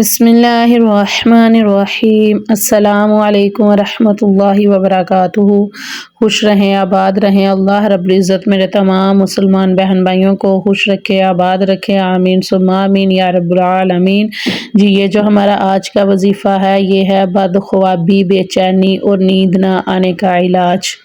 بسم اللہ الرحمن الرحیم۔ السلام علیکم ورحمۃ اللہ وبرکاتہ۔ خوش رہیں، آباد رہیں۔ اللہ رب العزت میرے تمام مسلمان بہن بھائیوں کو خوش رکھے، آباد رکھے، آمین ثم آمین یا رب العالمین۔ جی یہ جو ہمارا آج کا وظیفہ ہے یہ ہے بدخوابی، بے چینی اور نیند نہ آنے کا علاج۔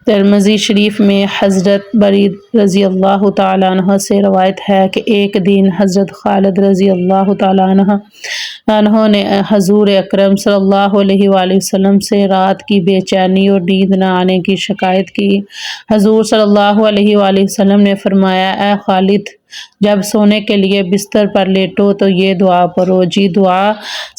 ترمذی شریف میں حضرت برید رضی اللہ تعالیٰ عنہ سے روایت ہے کہ ایک دن حضرت خالد رضی اللہ تعالیٰ عنہ نے حضور اکرم صلی اللہ علیہ وآلہ وسلم سے رات کی بے چینی اور نیند نہ آنے کی شکایت کی۔ حضور صلی اللہ علیہ وآلہ وسلم نے فرمایا، اے خالد، جب سونے کے لیے بستر پر لیٹو تو یہ دعا پڑھو۔ جی دعا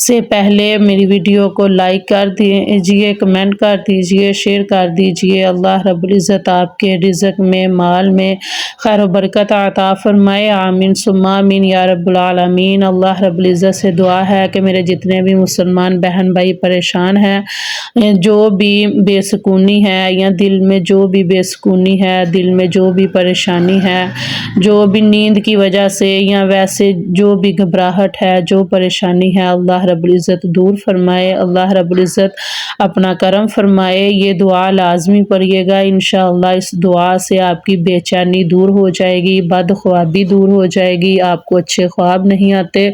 سے پہلے میری ویڈیو کو لائک کر دیجئے، کمنٹ کر دیجئے، شیئر کر دیجئے۔ اللہ رب العزت آپ کے رزق میں، مال میں خیر و برکت عطا فرمائے، آمین ثم آمین یا رب العالمین۔ اللہ رب العزت سے دعا ہے کہ میرے جتنے بھی مسلمان بہن بھائی پریشان ہیں، جو بھی بے سکونی ہے یا دل میں جو بھی بے سکونی ہے، دل میں جو بھی پریشانی ہے، جو بھی نیند کی وجہ سے یا ویسے جو بھی گھبراہٹ ہے، جو پریشانی ہے، اللہ رب العزت دور فرمائے، اللہ رب العزت اپنا کرم فرمائے۔ یہ دعا لازمی پڑھیے گا، انشاءاللہ اس دعا سے آپ کی بے چینی دور ہو جائے گی، بدخوابی دور ہو جائے گی، آپ کو اچھے خواب نہیں آتے،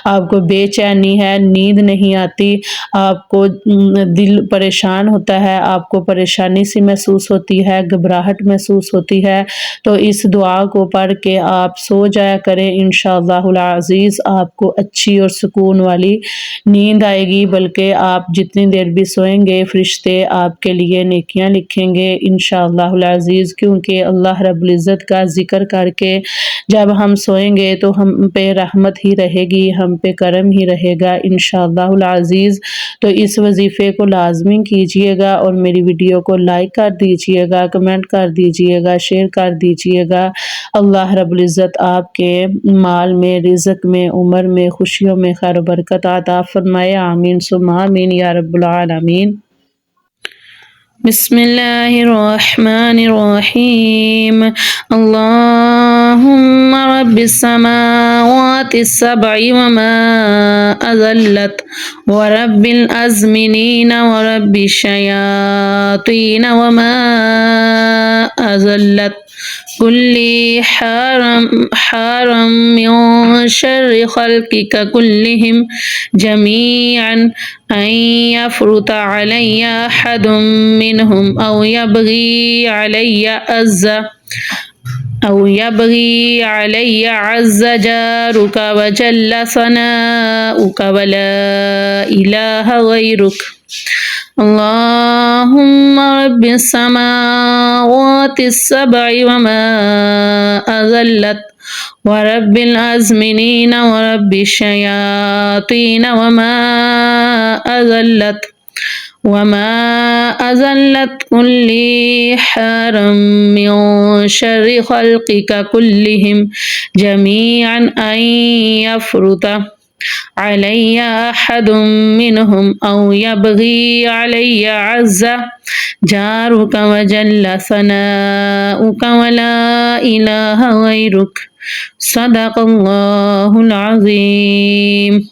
آپ کو بے چینی ہے، نیند نہیں آتی، آپ کو دل پریشان ہوتا ہے، آپ کو پریشانی سی محسوس ہوتی ہے، گھبراہٹ محسوس ہوتی ہے، تو اس دعا کو پڑھ کے آپ سو جایا کریں، انشاءاللہ العزیز آپ کو اچھی اور سکون والی نیند آئے گی، بلکہ آپ جتنی دیر بھی سوئیں گے فرشتے آپ کے لیے نیکیاں لکھیں گے انشاءاللہ العزیز، کیونکہ اللہ رب العزت کا ذکر کر کے جب ہم سوئیں گے تو ہم پہ رحمت ہی رہے گی، ہم پہ کرم ہی رہے گا انشاءاللہ العزیز۔ تو اس وظیفے کو لازمی کیجئے گا اور میری ویڈیو کو لائک کر دیجئے گا، کمنٹ کر دیجئے گا، شیئر کر دیجئے گا۔ اللہ رب العزت آپ کے مال میں، رزق میں، عمر میں، خوشیوں میں خیر و برکت عطا فرمائے، آمین ثم آمین یا رب العالمین۔ بسم اللہ الرحمن الرحیم۔ اللہم رب السماوات السبع وما اضلت ورب الازمنین ورب الشیاطین وما اضلت كل حرم من شر خلقك كلهم جميعا أن يفرط علي أحد منهم أو يبغي علي عز جارك وجل ثناؤك ولا إله غيرك اللهم رب السماوات السبع وما أضلت ورب الأزمنين ورب الشياطين وما أضلت كل حرم من شر خلقك كلهم جميعا أن يفرط علي أحد منهم أو يبغي علي عز جارك وجل ثناؤك ولا إله غيرك صدق الله العظيم۔